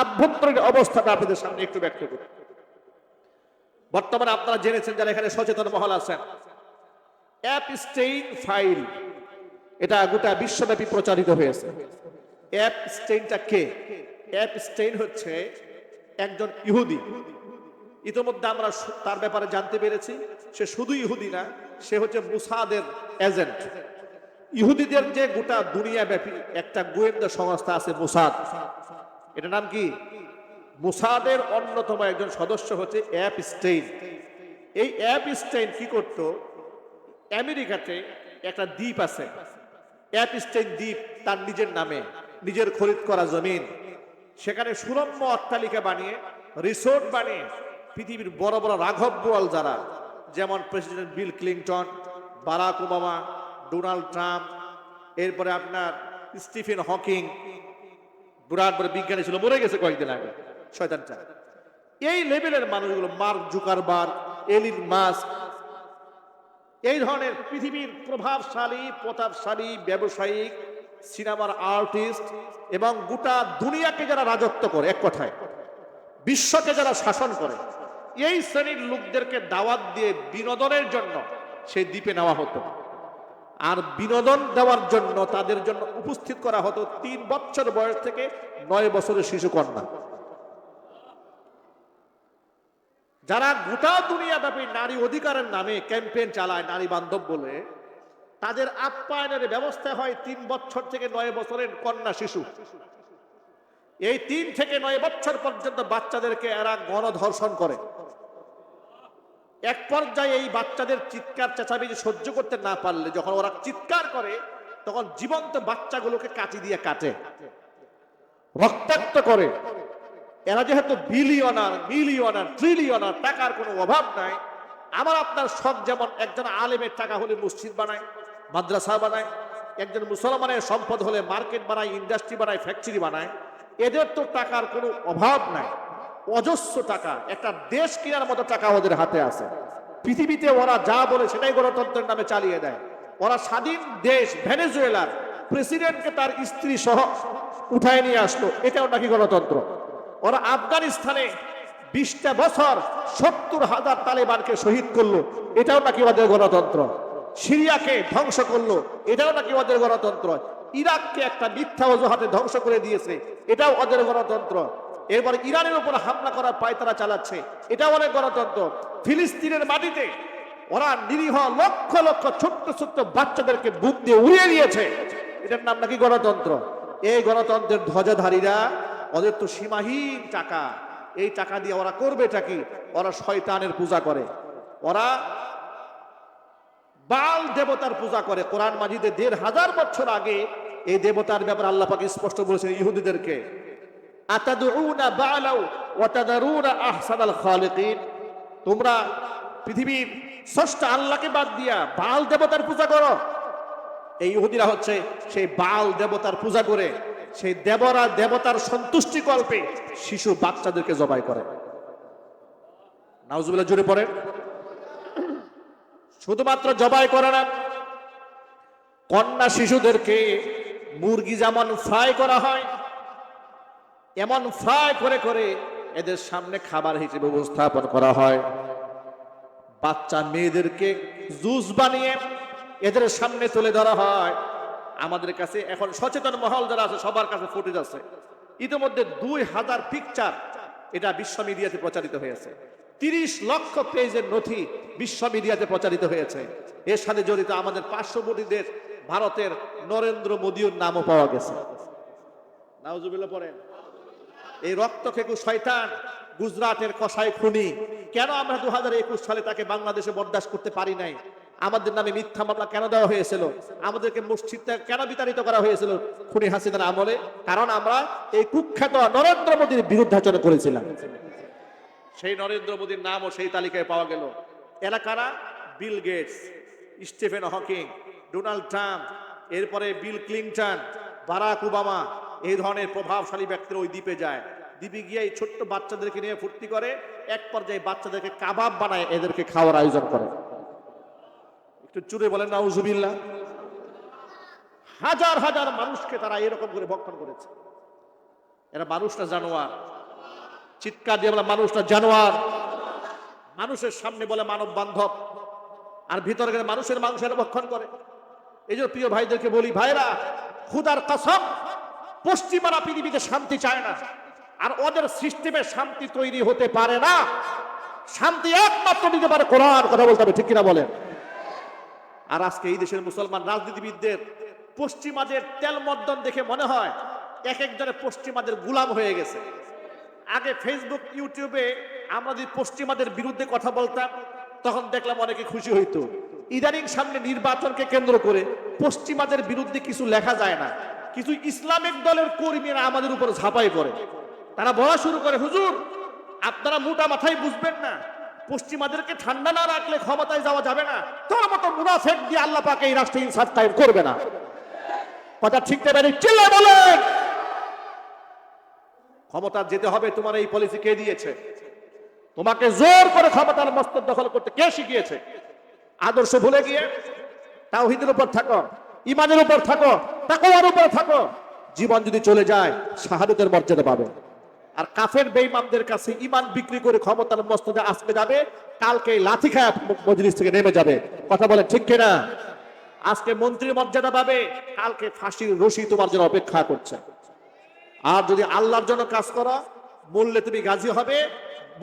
আভ্যন্তরীণ অবস্থাটা আপনাদের সামনে একটু ব্যক্ত করি। বর্তমানে আপনারা জেনেছেন, যারা এখানে সচেতন মহল আছেন, অ্যাপস্টেইন ফাইল, এটা গোটা বিশ্বব্যাপী প্রচারিত হয়েছে। অ্যাপস্টেইনটা কে? অ্যাপস্টেইন হচ্ছে একজন ইহুদি। ইতিমধ্যে আমরা তার ব্যাপারে জানতে পেরেছি, সে শুধু ইহুদি না, সে হচ্ছে মুসাদের এজেন্ট। ইহুদিদের যে গোটা দুনিয়া ব্যাপী একটা গোয়েন্দা সংস্থা আছে মুসাদ, এটার নাম কি? মুসাদের অন্যতম একজন সদস্য হচ্ছে অ্যাপস্টেইন। এই অ্যাপস্টেইন কি করত? আমেরিকাতে একটা দ্বীপ আছে, অ্যাপস্টেইন দ্বীপ, তার নিজের নামে, নিজের খরিদ করা জমিন, সেখানে সুরম্য অট্টালিকা বানিয়ে, রিসোর্ট বানিয়ে পৃথিবীর বড় বড় রাঘব বোয়াল যারা, যেমন president Bill Clinton, Barack Obama, Donald Trump, এরপরে আপনার স্টিফেন হকিং, বিরাট বড় বিজ্ঞানী ছিল, মরে গেছে কয়েকদিন আগে শয়তানটা। এই লেভেলের মানুষগুলো, মার্ক জুকারবার্গ, এলিন মাস্ক, এই ধরনের পৃথিবীর প্রতাপশালী ব্যবসায়িক, সিনেমার আর্টিস্ট এবং গোটা দুনিয়াকে যারা রাজত্ব করে, এক কথায় বিশ্বকে যারা শাসন করে, এই শ্রেণীর লোকদেরকে দাওয়াত দিয়ে বিনোদনের জন্য সেই দ্বীপে নেওয়া হতো। আর বিনোদন দেওয়ার জন্য তাদের জন্য উপস্থিত করা হতো 3 বছর বয়স থেকে 9 বছরের শিশু কন্যা, যারা গোটা দুনিয়াব্যাপী নারী অধিকারের নামে ক্যাম্পেইন চালায় নারী বান্ধব বলে। তাদের আপ্যায়নের ব্যবস্থা হয় 3 বছর থেকে 9 বছরের কন্যা শিশু। এই 3 থেকে 9 বছর পর্যন্ত বাচ্চাদেরকে এরা গণধর্ষণ করে। এক পর্যায়ে এই বাচ্চাদের চিৎকার চেঁচামেচি সহ্য করতে না পারলে যখন ওরা চিৎকার করে, তখন জীবন্ত বাচ্চাগুলোকে কাঁচি দিয়ে কাটে, রক্তাক্ত করে। এরা যেহেতু মিলিয়নার ট্রিলিয়নার, টাকার কোনো অভাব নাই। আমার আপনার শখ যেমন একজন আলেমের টাকা হলে মসজিদ বানায়, মাদ্রাসা বানায়, একজন মুসলমানের সম্পদ হলে মার্কেট বানায়, ইন্ডাস্ট্রি বানায়, ফ্যাক্টরি বানায়। এদের তো টাকার কোনো অভাব নাই, অজস্র টাকা, একটা দেশ কেনার মতো টাকা ওদের হাতে আছে। পৃথিবীতে ওরা যা বলে সেটাই গণতন্ত্রের নামে চালিয়ে দেয়। ওরা স্বাধীন দেশ ভেনেজুয়েলার প্রেসিডেন্টকে তার স্ত্রী সহ উঠায় নিয়ে আসলো, এটাও নাকি গণতন্ত্র। ওরা আফগানিস্তানে 20টা বছর 70,000 তালেবানকে শহীদ করলো, এটাও নাকি ওদের গণতন্ত্র। সিরিয়াকে ধ্বংস করলো, এটাও নাকি ওদের গণতন্ত্র। ইরাককে একটা মিথ্যা অজুহাতে ধ্বংস করে দিয়েছে, এটাও ওদের গণতন্ত্র। এরপর ইরানের উপর হামলা করার পায়তারা চালাচ্ছে, এটাও অনেক গণতন্ত্র। ফিলিস্তিনের মাটিতে ওরা নিরীহ লক্ষ লক্ষ ছোট্ট ছোট্ট বাচ্চাদেরকে বুক দিয়ে উড়িয়ে দিয়েছে, এটার নাম নাকি গণতন্ত্র। এই গণতন্ত্রের ধ্বজাধারীরা, ওদের তো সীমাহীন টাকা, এই টাকা দিয়ে ওরা করবেটা কি? ওরা শয়তানের পূজা করে, ওরা বাল দেবতার পূজা করে। কোরআন মাজিদে 1500 বছর আগে এই দেবতার ব্যাপারে আল্লাহ পাক স্পষ্ট বলেছেন ইহুদিদেরকে, আতাদউনা বালাউ ওয়া তাদারুনা আহসানাল খালিকিন, তোমরা পৃথিবীর স্রষ্টা আল্লাহকে বাদ দিয়া বাল দেবতার পূজা করো। এই ইহুদিরা হচ্ছে সেই বাল দেবতার পূজা করে, সেই দেবতার সন্তুষ্টি কল্পে শিশু বাচ্চাদেরকে জবাই করে। নাউজুবিল্লাহ, জোরে পড়ে। শুধুমাত্র জবাই করে না, কন্যা শিশুদেরকে মুরগি যেমন ফ্রাই করা হয়, এমন ফ্রাই করে করে এদের সামনে খাবার হিসেবে উপস্থাপন করা হয়। বাচ্চা মেয়েদেরকে জুস বানিয়ে এদের সামনে তুলে ধরা হয়। আমাদের কাছে এখন সচেতন মহল যারা আছে সবার কাছে ফুটেজ আছে। ইতিমধ্যে 2000 পিকচার এটা বিশ্ব মিডিয়াতে প্রচারিত হয়েছে। 30 লক্ষ পেজের নথি বিশ্ব মিডিয়াতে প্রচারিত হয়েছে। এর সাথে জড়িত আমাদের পার্শ্ববর্তী দেশ ভারতের নরেন্দ্র মোদীর নামও পাওয়া গেছে। নাউজুবিল্লাহ পড়েন। এই রক্তখেকু শয়তান গুজরাটের কসাই খুনি, কেন আমরা 2021 সালে তাকে বাংলাদেশে বরদাস্ত করতে পারি নাই? আমাদের নামে মিথ্যা মামলা কেন দেওয়া হয়েছিল? আমাদেরকে মসজিদটা কেন বিতাড়িত করা হয়েছিল খুনি হাসিনার আমলে? কারণ আমরা এই কুখ্যাত নরেন্দ্র মোদীর বিরুদ্ধাচরণ করেছিলাম। সেই নরেন্দ্র মোদীর নামও সেই তালিকায় পাওয়া গেল। এলাকারা Bill Gates, Stephen Hawking, Donald Trump, এরপরে বিল ক্লিনটন, বারাক ওবামা, এই ধরনের প্রভাবশালী ব্যক্তিরা ওই দ্বীপে যায়। দ্বীপে গিয়ে এই ছোট্ট বাচ্চাদেরকে নিয়ে ফুর্তি করে, এক পর্যায়ে বাচ্চাদেরকে কাবাব বানায় এদেরকে খাওয়ার আয়োজন করে। একটু চুরে বলেন নাউজুবিল্লাহ। হাজার হাজার মানুষকে তারা এরকম করে ভক্ষণ করেছে। এরা মানুষটা জানোয়ার, চিৎকার দিয়ে বলে মানুষটা জানোয়ার। মানুষের সামনে বলে মানব বান্ধব, আর ভিতরে গেলে মানুষের মাংসের ভক্ষণ করে। এই জন্য প্রিয় ভাইদেরকে বলি, ভাইরা খুদার কসম, পশ্চিমারা পৃথিবীতে শান্তি চায় না, আর ওদের সিস্টেমে শান্তি তৈরি হতে পারে না। শান্তি একমাত্র দিতে পারে কোরআন, কথা বলতে হবে, ঠিক কিনা বলেন? আর আজকে এই দেশের মুসলমান রাজনীতিবিদদের পশ্চিমাদের তেল মর্দন দেখে মনে হয় এক একজনের পশ্চিমাদের গুলাম হয়ে গেছে। আগে ফেসবুক ইউটিউবে আমরা যদি পশ্চিমাদের বিরুদ্ধে কথা বলতাম তখন দেখলাম অনেকে খুশি হইতো। ইদানিং সামনে নির্বাচনকে কেন্দ্র করে পশ্চিমাদের বিরুদ্ধে কিছু লেখা যায় না, কিছু ইসলামিক দলের কর্মীরা আমাদের উপর ঝাঁপাই পড়ে। তারা বলা শুরু করে, হুজুর আপনারা মোটা মাথায় বুঝবেন না, পশ্চিমাদেরকে ঠান্ডা না রাখলে ক্ষমতায় যাওয়া যাবে না। তোর মতো মুনাফিক দিয়ে আল্লাহ পাক এই রাষ্ট্রে ইনসাফ কায়েম করবে না। কথা ঠিক নেবেন, চিল্লায় বলেন। ক্ষমতা যেতে হবে, তোমার এই পলিসি কে দিয়েছে? তোমাকে জোর করে ক্ষমতার মস্তক দখল করতে কে শিখিয়েছে? আদর্শ ভুলে গিয়ে তাওহীদের উপর থাকো, ঈমানের উপর থাকো, তাকওয়ার উপর থাকো। জীবন যদি চলে যায় শাহাদাতের মর্যাদা পাবে। আর কাফের বেঈমানদের কাছে ঈমান বিক্রি করে ক্ষমতার মস্তদে আজকে যাবে, কালকে লাথি খায় মজলিস থেকে নেমে যাবে। কথা বলে ঠিক কিনা? আজকে মন্ত্রীর মর্যাদা পাবে, কালকে ফাঁসির রশি তোমার জন্য অপেক্ষা করছে। আর যদি আল্লাহর জন্য কাজ করো, বললে তুমি গাজী হবে,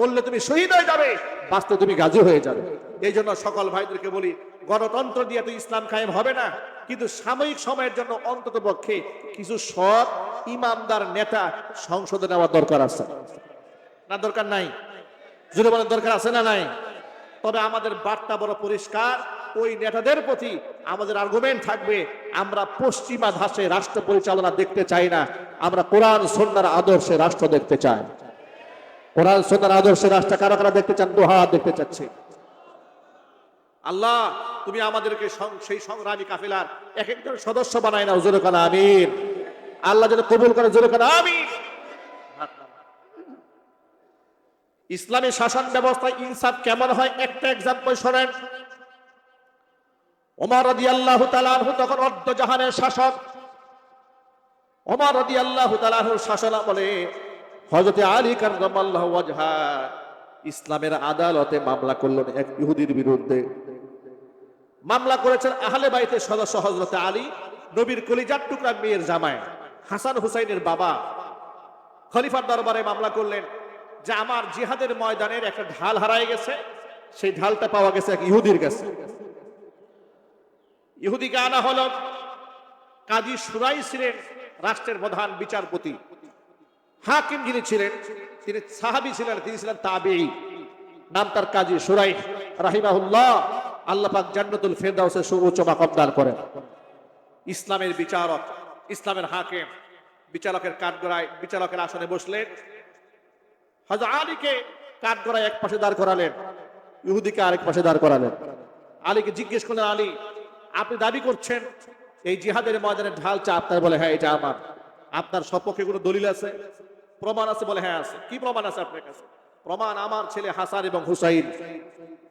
বললে তুমি শহীদ হয়ে যাবে, বাস্তবে তুমি গাজী হয়ে যাবে। এই জন্য সকল ভাইদেরকে বলি, গণতন্ত্র দিয়ে তো ইসলাম কায়েম হবে না, কিন্তু সাময়িক সময়ের জন্য অন্তত পক্ষে কিছু সৎ ইমানদার নেতা সংসদে নেওয়ার দরকার আছে না? দরকার নাই? জুড়ে বলার দরকার আছে না নাই? তবে আমাদের বার্তা বড় পরিষ্কার, ওই নেতাদের প্রতি আমাদের আর্গুমেন্ট থাকবে, আমরা পশ্চিমা ধাঁচে রাষ্ট্র পরিচালনা দেখতে চাই না, আমরা কোরআন সুন্নাহর আদর্শে রাষ্ট্র দেখতে চাই। কোরআন সুন্নাহর আদর্শে রাষ্ট্র কারা কারা দেখতে চান? দুহাত দেখতে চাচ্ছি। আল্লাহ তুমি আমাদেরকে সেই সংগ্রামী কাফেলার এক একজন সদস্য বানায় না, জোরে কানা আমিন। আল্লাহ যেন কবুল করে, জোরে কানা আমিন। ইসলামী শাসন ব্যবস্থায় ইনসাফ কেমন হয় একটা এক্সাম্পল শোনেন। ওমর রাদিয়াল্লাহু তাআলা আনহু তখন অর্ধ জাহানের শাসক। ওমর রাদিয়াল্লাহু তাআলা আনহুর শাসন আমলে হযরত আলী কাররামাল্লাহু ওয়াজহা ইসলামের আদালতে মামলা করলেন এক ইহুদির বিরুদ্ধে। মামলা করেছেন আহলে বাইতের সদস্য হযরত আলী, নবীর কলিজার টুকরা মেয়ের জামাই হাসান হুসাইনের বাবা। খলিফার দরবারে মামলা করলেন যে আমার জিহাদের ময়দানের একটা ঢাল হারায় গেছে, সেই ঢালটা পাওয়া গেছে এক ইহুদির কাছে। ইহুদিকে আনা হলো। কাজী সুরাই ছিলেন রাষ্ট্রের প্রধান বিচারপতি। হাকিম যিনি ছিলেন তিনি সাহাবী ছিলেন, তিনি ছিলেন তাবেঈ। নাম তার কাজী সুরাই রাহিমাহুল্লাহ। আল্লাহ পাক জান্নাতুল ফেরদাউসে সুউচ্চ মাকাম দান করেন। ইসলামের বিচারক, ইসলামের হাকিম, বিচারকের কাঠগড়ায় বিচারকের আসনে বসলেন। হযরত আলীকে কাঠগড়ায় এক পাশে দাঁড় করালেন, ইহুদিকে আরেক পাশে দাঁড় করালেন। আলীকে জিজ্ঞেস করলেন, আলী আপনি দাবি করছেন এই জিহাদের ময়দানের ঢালটা আপনার? বলে হ্যাঁ এটা আমার। আপনার সপক্ষে কোনো দলিল আছে, প্রমাণ আছে? বলে হ্যাঁ আছে। কি প্রমাণ আছে আপনার কাছে? প্রমাণ আমার ছেলে হাসান এবং হুসাইন।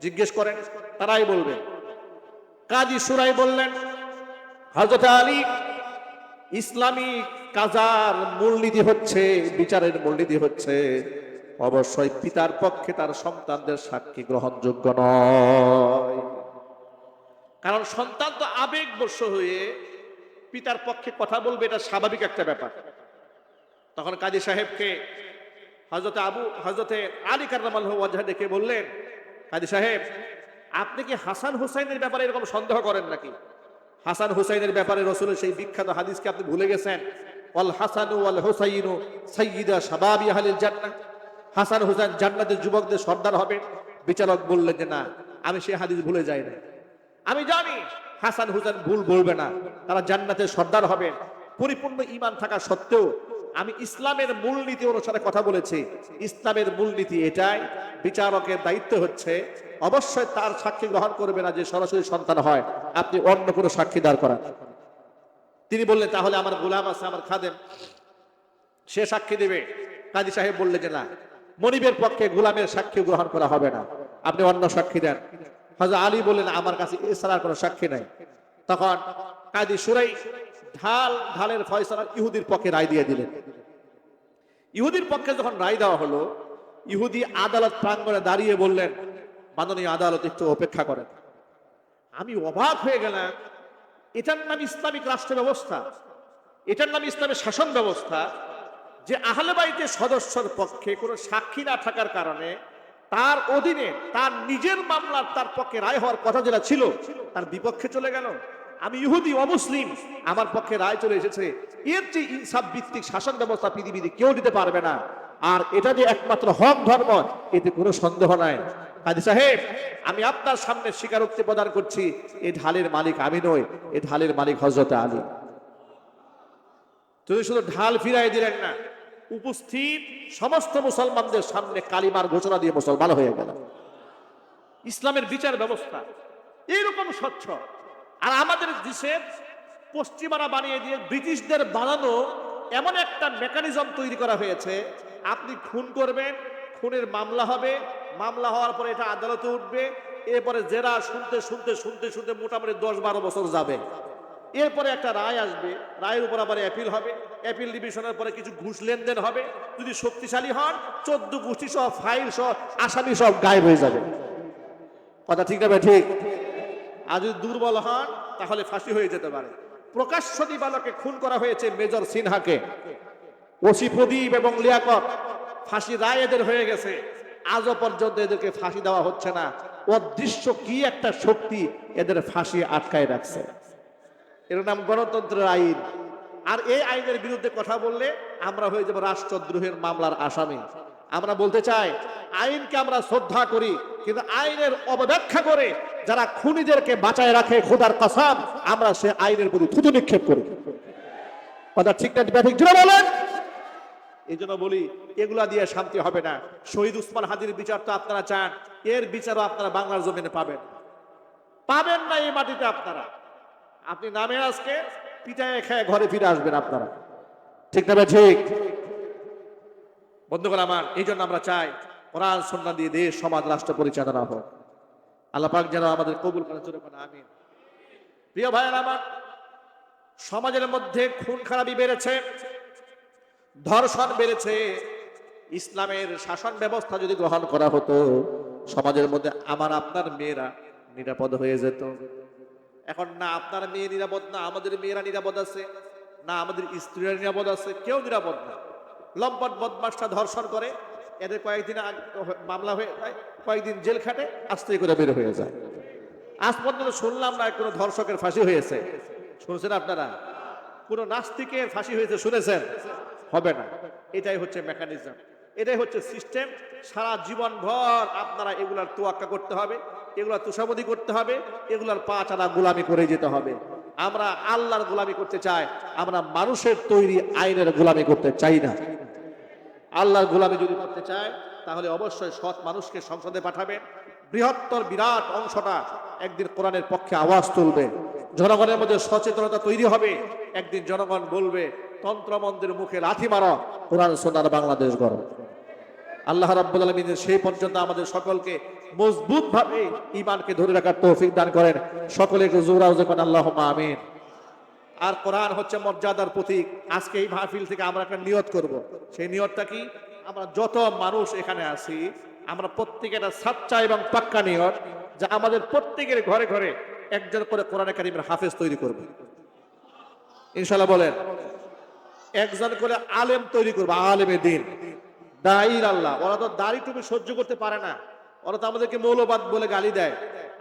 জিজ্ঞেস করেন, তারাই বলবে। কাজী সুরাই বললেন, হযরত আলী ইসলামী কাজার মূলনীতি হচ্ছে, বিচারের মূলনীতি হচ্ছে অবশ্যই পিতার পক্ষে তার সন্তানদের সাক্ষী গ্রহণযোগ্য নয়। কারণ সন্তান তো আবেগবশ হয়ে পিতার পক্ষে কথা বলবে, এটা স্বাভাবিক একটা ব্যাপার। তখন কাজী সাহেবকে হযরতে আলী কাররামাল্লাহু ওয়াজহা ডেকে বললেন, কাজী সাহেব আপনি কি হাসান হুসাইনের ব্যাপারে এরকম সন্দেহ করেন নাকি? হাসান হুসাইনের ব্যাপারে রাসূলের সেই বিখ্যাত হাদিসকে আপনি ভুলে গেছেন? ওয়াল হাসানু ওয়াল হুসাইনু সাইয়্যিদা শাবাবি আহলিল জান্নাহ। হাসান হুসাইন জান্নাতের যুবকদের সর্দার হবে। বিচারক বললেন যে না, আমি সেই হাদিস ভুলে যাই না, আমি জানি হাসান হুসাইন ভুল বলবে না, তারা জান্নাতের সর্দার হবেন। পরিপূর্ণ ঈমান থাকা সত্ত্বেও আমি ইসলামের মূলনীতি অনুসারে কথা বলেছি। ইসলামের মূলনীতি এটাই, বিচারকের দায়িত্ব হচ্ছে অবশ্যই তার সাক্ষী গ্রহণ করবে না যে সরাসরি সন্তান হয়, আপনি অন্য কোনো সাক্ষী দাঁড় করান। তিনি বললেন তাহলে আমার গোলাম আছে, আমার খাদেম, সে সাক্ষী দেবে। কাজী সাহেব বললেন যে না, মনিবের পক্ষে গোলামের সাক্ষী গ্রহণ করা হবে না, আপনি অন্য সাক্ষী দেন। হযরত আলী বললেন আমার কাছে এছাড়া কোনো সাক্ষী নাই। তখন কাজী সুরাই ঢালের ফয়সালা ইহুদির পক্ষে রায় দিয়ে দিলেন। ইহুদির পক্ষে যখন রায় দেওয়া হলো, ইহুদি আদালত প্রাঙ্গণে দাঁড়িয়ে বললেন, মাননীয় আদালত একটু অপেক্ষা করেন। আমি অবাক হয়ে গেলাম, এটার নাম ইসলামিক রাষ্ট্র ব্যবস্থা, এটার নাম ইসলামের শাসন ব্যবস্থা, যে আহলে বাইতের সদস্যর পক্ষে কোনো সাক্ষী না থাকার কারণে তার অধীনে তার নিজের মামলার তার পক্ষে রায় হওয়ার কথা যেটা ছিল তার বিপক্ষে চলে গেল। আমি ইহুদি অমুসলিম, আমার পক্ষে রায় চলে এসেছে। এর যে ইনসাফ ভিত্তিক শাসন ব্যবস্থা পৃথিবীতে কেউ দিতে পারবে না। আর এটা যে একমাত্র হক ধর্ম, এতে কোনো সন্দেহ নাই। কাজী সাহেব আমি আপনার সামনে স্বীকারোক্তি প্রদান করছি, এই ঢালের মালিক আমি নই, এই ঢালের মালিক হযরত আলী। তুমি শুধু ঢাল ফিরাই দিলেন না, উপস্থিত সমস্ত মুসলমানদের সামনে কালিমার ঘোষণা দিয়ে মুসলমান হয়ে গেল। ইসলামের বিচার ব্যবস্থা এইরকম স্বচ্ছ। আর আমাদের দেশের পশ্চিমারা বানিয়ে দিয়ে ব্রিটিশদের বানানো এমন একটা মেকানিজম তৈরি করা হয়েছে, আপনি খুন করবেন, খুনের মামলা হবে, মামলা হওয়ার পরে এটা আদালতে উঠবে, এরপরে জেরা শুনতে শুনতে শুনতে শুনতে মোটামুটি 10-12 বছর যাবে। এরপরে একটা রায় আসবে, রায়ের উপর আবার অ্যাপিল হবে, অ্যাপিল ডিভিশনের পরে কিছু ঘুষ লেনদেন হবে। যদি শক্তিশালী হন 14 গোষ্ঠী সহ ফাইল সহ আসামি সব গায়েব হয়ে যাবে। কথা ঠিক না ভাই? ঠিক। আর যদি দুর্বল হন তাহলে ফাঁসি হয়ে যেতে পারে। প্রকাশ্য দিবালোকে খুন করা হয়েছে মেজর সিনহাকে, ওসি প্রদীপ এবং লিয়াকত। ফাঁসি রায় এদের হয়ে গেছে, আজও পর্যন্ত এদেরকে ফাঁসি দেওয়া হচ্ছে না। অদৃশ্য কি একটা শক্তি এদের ফাঁসি আটকায় রাখছে। এর নাম গণতন্ত্রের আইন। আর এই আইনের বিরুদ্ধে কথা বললে আমরা হয়ে যাব রাষ্ট্রদ্রোহের মামলার আসামি। আমরা বলতে চাই আইনকে আমরা শ্রদ্ধা করি, কিন্তু আইনের অবব্যাখ্যা করে যারা খুনিদেরকে বাঁচায় রাখে, খোদার কসম আমরা সে আইনের প্রতি থুতু নিক্ষেপ করি। কথা ঠিক না ঠিক জোরে বলেন। এই জন্য বলি এগুলা দিয়ে শান্তি হবে না। শহীদ উসমান হাদির বিচার তো আপনারা চান, এর বিচারও আপনারা বাংলার জমিনে পাবেন না এই মাটিতে। আপনি নামে আজকে পিটায় খেয়ে ঘরে ফিরে আসবেন আপনারা, ঠিক না? ঠিক। বন্ধুগণ আমার, এই জন্য আমরা চাই কোরআন সুন্নাহ দিয়ে দেশ সমাজ রাষ্ট্র পরিচালনা হোক। আল্লাহ পাক যেন আমাদের কবুল করেন, জোরে বলেন আমিন। প্রিয় ভাইয়েরা আমার, সমাজের মধ্যে খুন খারাপি বেড়েছে, ধর্ষণ বেড়েছে। ইসলামের শাসন ব্যবস্থা যদি গ্রহণ করা হতো, সমাজের মধ্যে আমার আপনার মেয়েরা নিরাপদ হয়ে যেত। এখন না আপনার মেয়ে নিরাপদ, না আমাদের মেয়েরা নিরাপদ আছে, না আমাদের স্ত্রীরা নিরাপদ আছে, কেউ নিরাপদ না। লম্পট বদমাশটা ধর্ষণ করে, এদের কয়েকদিন মামলা হয়ে যায়, কয়েকদিন জেল খাটে, আস্তে করে বের হয়ে যায়। আজ পর্যন্ত শুনলাম না কোনো ধর্ষকের ফাঁসি হয়েছে। শুনছেন আপনারা? কোনো নাস্তিকের ফাঁসি হয়েছে শুনেছেন? হবে না। এটাই হচ্ছে মেকানিজম, এটাই হচ্ছে সিস্টেম। সারা জীবন ভর আপনারা এগুলার তোয়াক্কা করতে হবে, এগুলার তোষামদি করতে হবে, এগুলার পা চালা গোলামি করে যেতে হবে। আমরা আল্লাহর গোলামি করতে চাই, আমরা মানুষের তৈরি আইনের গোলামি করতে চাই না। আল্লাহর গোলামি যদি করতে চায় তাহলে অবশ্যই সৎ মানুষকে সংসদে পাঠাবেন। বৃহত্তর বিরাট অংশটা একদিন কোরআনের পক্ষে আওয়াজ তুলবে, জনগণের মধ্যে সচেতনতা তৈরি হবে। একদিন জনগণ বলবে তন্ত্রমন্ত্রের মুখে লাথি মারো, কোরআন সুন্নাহর বাংলাদেশ গড়ো। আল্লাহ রাব্বুল আলামিন সেই পর্যন্ত আমাদের সকলকে মজবুত ভাবে ঈমানকে ধরে রাখার তৌফিক দান করেন। সকলে একটু জোরে আওয়াজে বলেন আল্লাহুম্মা আমিন। আর কোরআন হচ্ছে মর্যাদার প্রতীক। আজকে এই মাহফিল থেকে আমরা একটা নিয়ত করব। সেই নিয়তটা কি? আমরা যত মানুষ এখানে আছি, আমরা প্রত্যেকে একটা সাচ্চা এবং পাক্কা নিয়ত যে আমাদের প্রত্যেকের ঘরে ঘরে একজন করে কোরআনে কারীমের হাফেজ তৈরি করব। ইনশাআল্লাহ বলেন। একজন করে আলেম তৈরি করবো, আলেমে দিন, দাঈর আল্লাহ। ওরা তো দাড়ি টুপি সহ্য করতে পারে না, ওরা তো আমাদেরকে মৌলবাদ বলে গালি দেয়,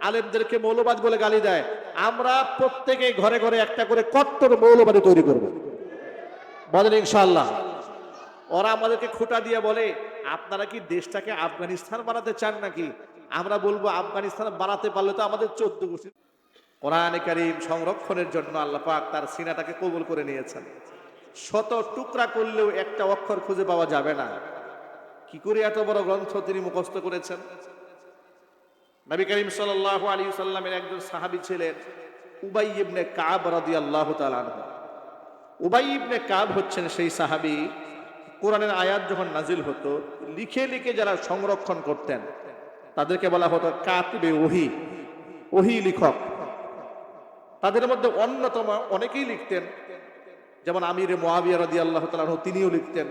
আলেমদেরকে মৌলবাদ বলে গালি দেয়। আমরা প্রত্যেকে ঘরে ঘরে একটা করে কট্টর মৌলবাদী তৈরি করব, বলেন ইনশাআল্লাহ। ওরা আমাদেরকে খোঁটা দিয়ে বলে আপনারা কি দেশটাকে আফগানিস্তান বানাতে চান নাকি? আমরা বলবো আফগানিস্তান বানাতে পারলে তো আমাদের 14 গোষ্ঠী। কোরআনে কারীম সংরক্ষণের জন্য আল্লাহ পাক তার সিনাটাকে কবুল করে নিয়েছেন। শত টুকরা করলেও একটা অক্ষর খুঁজে পাওয়া যাবে না। কি করে এত বড় গ্রন্থ তিনি মুখস্থ করেছেন? নবী করিম সাল্লাল্লাহু আলাইহি ওয়াসাল্লামের একজন সাহাবী ছিলেন উবাই ইবনে কাব রাদিয়াল্লাহু তাআলা আনহু। উবাই ইবনে কাব হচ্ছেন সেই সাহাবী, কোরআনের আয়াত যখন নাজিল হতো লিখে লিখে যারা সংরক্ষণ করতেন তাদেরকে বলা হতো কাতিবে ওহী, ওহী লিখক। তাদের মধ্যে অন্যতম অনেকেই লিখতেন, যেমন আমির মুআবিয়া রাদিয়াল্লাহু তাআলা আনহু তিনিও লিখতেন,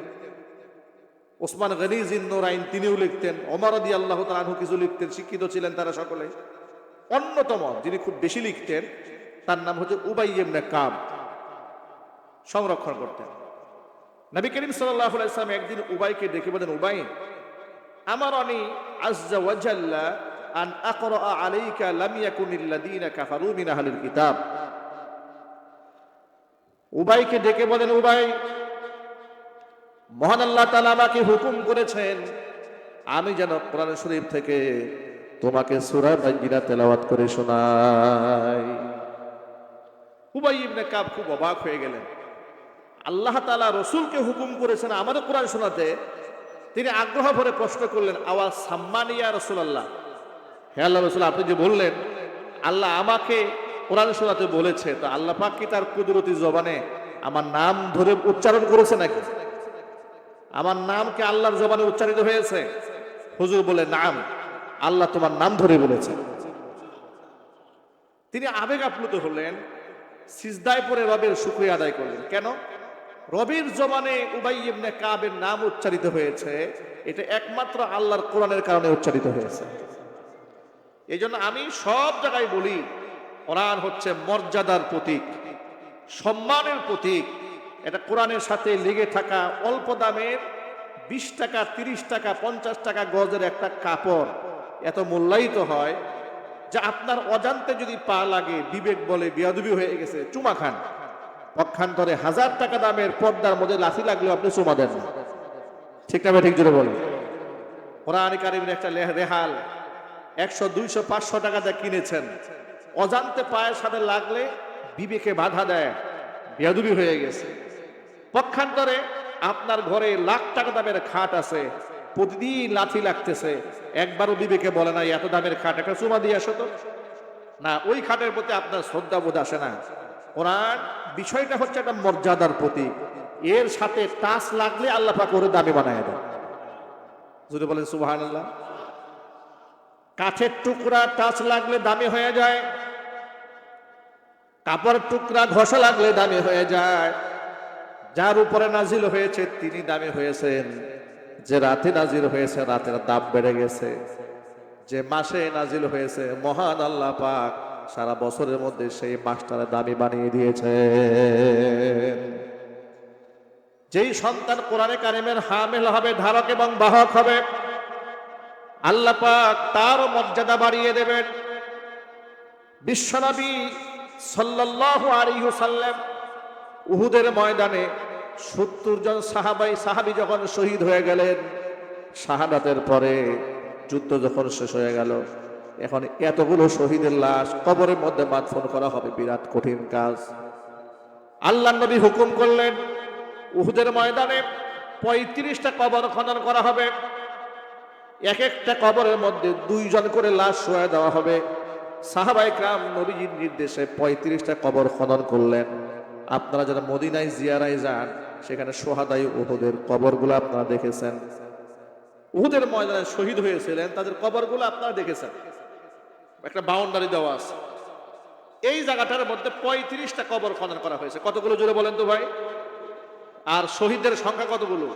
ওসমান গনি জিন্নুরাইন তিনিও লিখতেন, ওমর রাদিয়াল্লাহু তাআলা আনহু কিছু লিখতেন, শিক্ষিত ছিলেন তারা সকলে। অন্যতম যিনি খুব বেশি লিখতেন তার নাম হচ্ছে উবাই ইবনে কাব, সংরক্ষণ করতেন। নবী করিম সাল্লাল্লাহু আলাইহি ওয়াসাল্লাম একদিন উবাইকে ডেকে বলেন, উবাই আমারানি আযজা ওয়া জাল্লা আন আকরা আলাইকা লাম ইয়াকুনিল লাযিনা কাফারু মিন আহলিল কিতাব। উবাইকে ডেকে বলেন, উবাই মহান আল্লাহ তাআলা আমাকে হুকুম করেছেন আমি যেন কোরআন শরীফ থেকে তোমাকে সূরা বাইয়িনা তেলাওয়াত করে শোনাই। উবাই ইবনে কাব খুব অবাক হয়ে গেলেন। আল্লাহ তাআলা রাসূলকে হুকুম করেছেন আমাদের কোরআন শোনাতে। তিনি আগ্রহ ভরে প্রশ্ন করলেন, আওয়াজ সাম্মানি ইয়া রাসূলুল্লাহ, হে আল্লাহর রাসূল আপনি যে বললেন আল্লাহ আমাকে কোরআন শোনাতে বলেছে, তো আল্লাহ পাক কি তার কুদরতি জবানে আমার নাম ধরে উচ্চারণ করেছে নাকি? আমার নাম কি আল্লাহর জবানে উচ্চারিত হয়েছে? হুজুর বলে, নাম, আল্লাহ তোমার নাম ধরে বলেছে। তিনি আবেগ আপ্লুত হলেন, সিজদায় পড়ে রবের শুকরিয়া আদায় করলেন। কেন? রবির জবানে উবাই ইবনে কাবের নাম উচ্চারিত হয়েছে, এটা একমাত্র আল্লাহর কোরআনের কারণে উচ্চারিত হয়েছে। এই জন্য আমি সব জায়গায় বলি, কোরআন হচ্ছে মর্যাদার প্রতীক, সম্মানের প্রতীক। এটা কোরআনের সাথে লেগে থাকা অল্প দামের 20 টাকা, 30 টাকা, 50 টাকা গজের একটা কাপড় এত মূল্যায়িত হয় যে আপনার অজান্তে যদি পা লাগে, বিবেক বলে বেয়াদবি হয়ে গেছে, চুমা খান। পক্ষান্তরে 1000 টাকা দামের পর্দার মধ্যে লাথি লাগলেও আপনি চুমা দেন না। ঠিক না? ঠিক জোরে বলেন। কোরআন কারীমের একটা রেহাল 100, 200, 500 টাকা দিয়ে কিনেছেন, অজান্তে পায়ের সাথে লাগলে বিবেকে বাধা দেয়, বেয়াদবি হয়ে গেছে। পক্ষান্তরে আপনার ঘরে লাখ টাকা দামের খাট আছে, প্রতিদিন লাথি লাগতেছে, একবারও বিবেকে বলে না এত দামের খাট, একটা চুমা দিয়ে আসো তো না, ওই খাটের প্রতি আপনার শ্রদ্ধা বোধ আসে না। কোরআন বিষয়টা হচ্ছে একটা মর্যাদার প্রতীক, এর সাথে টাচ লাগলে আল্লাহ পাক ওরে দামি বানায় দেয়। যদি বলেন সুবহানাল্লাহ। কাঠের টুকরা টাচ লাগলে দামি হয়ে যায়, কাপড়ের টুকরা ঘষা লাগলে দামি হয়ে যায়। যার উপরে নাজিল হয়েছে তিনি দামি হয়েছেন, যে রাতে নাজিল হয়েছে রাতের দাম বেড়ে গেছে, যে মাসে নাজিল হয়েছে মহান আল্লাহ পাক সারা বছরের মধ্যে সেই মাসটারে দামি বানিয়ে দিয়েছে। যেই সন্তান কোরআনে কারিমের হামিল হবে, ধারক এবং বাহক হবে, আল্লাহ পাক তার মর্যাদা বাড়িয়ে দেবেন। বিশ্বনবী সাল্লাল্লাহু আলাইহি ওয়াসাল্লাম উহুদের ময়দানে 70 জন সাহাবী যখন শহীদ হয়ে গেলেন, শাহাদাতের পরে যুদ্ধ যখন শেষ হয়ে গেল, এখন এতগুলো শহীদের লাশ কবরের মধ্যে মাদফন করা হবে, বিরাট কঠিন কাজ। আল্লাহর নবী হুকুম করলেন উহুদের ময়দানে 35টা কবর খনন করা হবে, এক একটা কবরের মধ্যে 2 জন করে লাশ শোয়া দেওয়া হবে। সাহাবায়ে কেরাম নবীজির নির্দেশে 35টা কবর খনন করলেন। আপনারা যারা মদিনায় জিয়ারায় যান, সেখানে সোহাদাই উহুদের কবরগুলো আপনারা দেখেছেন, উহুদের ময়দানে শহীদ হয়েছিলেন তাদের কবরগুলো আপনারা দেখেছেন, একটা বাউন্ডারি দেওয়া আছে। এই জায়গাটার মধ্যে 35টা কবর খনন করা হয়েছে। কতগুলো জোরে বলেন তো ভাই? আর শহীদদের সংখ্যা কতগুলো?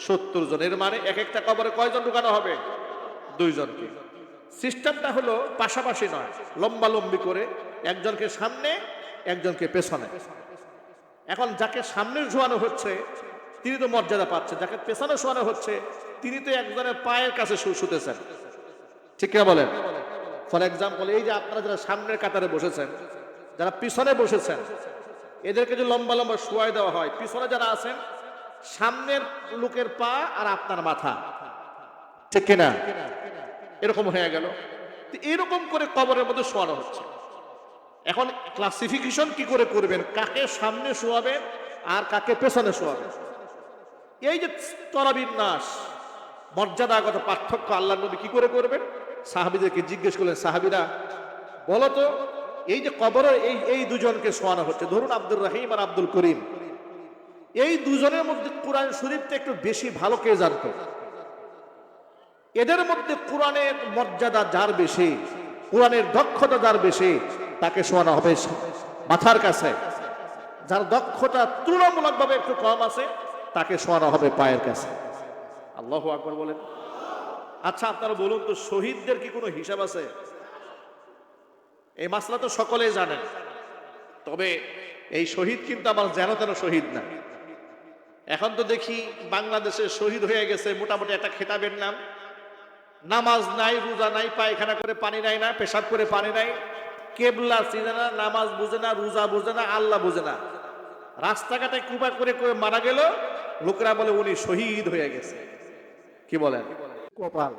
70 জন। এর মানে এক একটা কবরে কয়জন ঢুকানো হবে? 2 জনকে। সিস্টেমটা হলো পাশাপাশি নয়, লম্বা লম্বি করে, একজনকে সামনে একজনকে পেছনে। এখন যাকে সামনে শোয়ানো হচ্ছে তিনি তো মর্যাদা পাচ্ছে, যাকে পেছনে শোয়ানো হচ্ছে তিনি তো একজনের পায়ের কাছে শুতেছেন। ঠিক না বলেন? ফর এক্সাম্পল, এই যে আপনারা যারা সামনের কাতারে বসেছেন, যারা পিছনে বসেছেন, এদেরকে যে লম্বা লম্বা শোয়াই দেওয়া হয়, পিছনে যারা আছেন সামনের লোকের পা আর আপনার মাথা, ঠিক কিনা? এরকম হয়ে গেল। এরকম করে কবরের মধ্যে শোয়ানো হচ্ছে। এখন ক্লাসিফিকেশন কি করে করবেন, কাকে সামনে শোয়াবেন আর কাকে পেছনে শোয়াবেন? এই যে স্তরবিন্যাস, মর্যাদাগত পার্থক্য আল্লাহর নবী কি করে করবেন? সাহাবীদেরকে জিজ্ঞেস করলেন, সাহাবীরা বলতো এই যে কবরে এই 2 জনকে শোয়ানো হচ্ছে, ধরুন আব্দুর রহিম আর আব্দুল করিম, এই 2 জনের মধ্যে কোরআন শরীফটা একটু বেশি ভালো কে জানতো? এদের মধ্যে কোরআনের মর্যাদা যার বেশি, কোরআনের দক্ষতা যার বেশি, তাকে শোয়ানো হবে মাথার কাছে। যার দক্ষতা তুলনামূলকভাবে একটু কম আছে তাকে শোয়ানো হবে পায়ের কাছে। আল্লাহু আকবার বলেন। আচ্ছা আপনারা বলুন তো, শহীদদের কি কোনো হিসাব আছে? এই মাসলা তো সকলেই জানেন, তবে এই শহীদ কিন্তু আমার যেন তেন শহীদ না। এখন তো দেখি বাংলাদেশে শহীদ হয়ে গেছে মোটামুটি একটা খেতাবের নাম, নামাজ নাই, রোজা নাই, পায়খানা করে পানি নাই, না পেশাব করে পানি নাই, কেবলা চিনে না, নামাজ বুঝে না, রোজা বুঝে না, আল্লাহ বুঝে না, রাস্তাঘাটে কুপা করে করে মারা গেল, লোকেরা বলে উনি শহীদ হয়ে গেছে। কি বলেন? কপাল।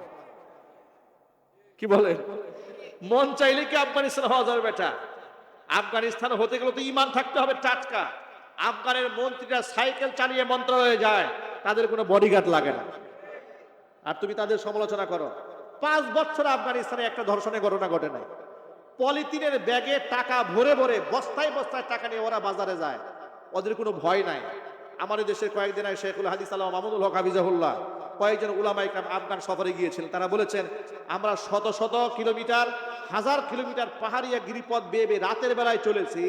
কি বলেন? মন চাইলে কি আফগানিস্তান হওয়া যাবে বেটা? আফগানিস্তান হতে গেলে তো ঈমান থাকতে হবে টাটকা। আফগানের মন্ত্রীরা সাইকেল চালিয়ে মন্ত্রণালয়ে যায়, তাদের কোনো বডিগার্ড লাগে না, আর তুমি তাদের সমালোচনা করো। 5 বছর আফগানিস্তানে একটা ধর্ষণের ঘটনা ঘটে নাই। পলিথিনের ব্যাগে টাকা ভরে ভরে বস্তায় বস্তায় টাকা নিয়ে ওরা বাজারে যায়, ওদের কোনো ভয় নাই। আমাদের দেশের কয়েকদিন আগে শেখুল হাদিস আল্লাহ মাহমুদুল হক হাফিজাহুল্লাহ কয়েকজন উলামা ইকরাম আফগান সফরে গিয়েছিলেন। তারা বলেছেন আমরা শত শত কিলোমিটার 1000 কিলোমিটার পাহাড়িয়া গিরিপথ বেয়ে বেয়ে রাতের বেলায় চলেছি,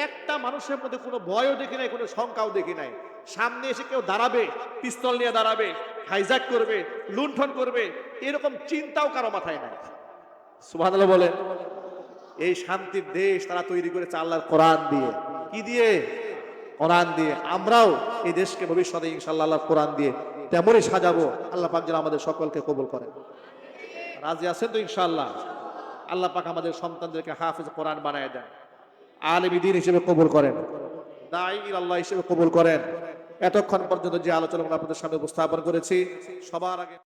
একটা মানুষের মধ্যে কোনো ভয়ও দেখি নাই, কোনো শঙ্কাও দেখি নাই। সামনে এসে কেউ দাঁড়াবে, পিস্তল নিয়ে দাঁড়াবে, হাইজ্যাক করবে, লুণ্ঠন করবে, এরকম চিন্তাও কারো মাথায় নাই। সুবহানাল্লাহ বলেন। এই শান্তির দেশ তারা তৈরি করেছে আল্লাহর কোরআন দিয়ে। কি দিয়ে? কোরআন দিয়ে। আমরাও এই দেশকে ভবিষ্যতে ইনশাআল্লাহ আল্লাহর কোরআন দিয়ে তেমনই সাজাবো। আল্লাহ পাক যেন আমাদের সকলকে কবুল করেন। রাজি আছেন তো ইনশাআল্লাহ? আল্লাহ পাক আমাদের সন্তানদেরকে হাফেজ কোরআন বানায় দেন, আলেম দ্বীন হিসেবে কবুল করেন, দাঈ ইলাল্লাহ হিসেবে কবুল করেন। এতক্ষণ পর্যন্ত যে আলোচনা আপনাদের সামনে উপস্থাপন করেছি, সবার আগে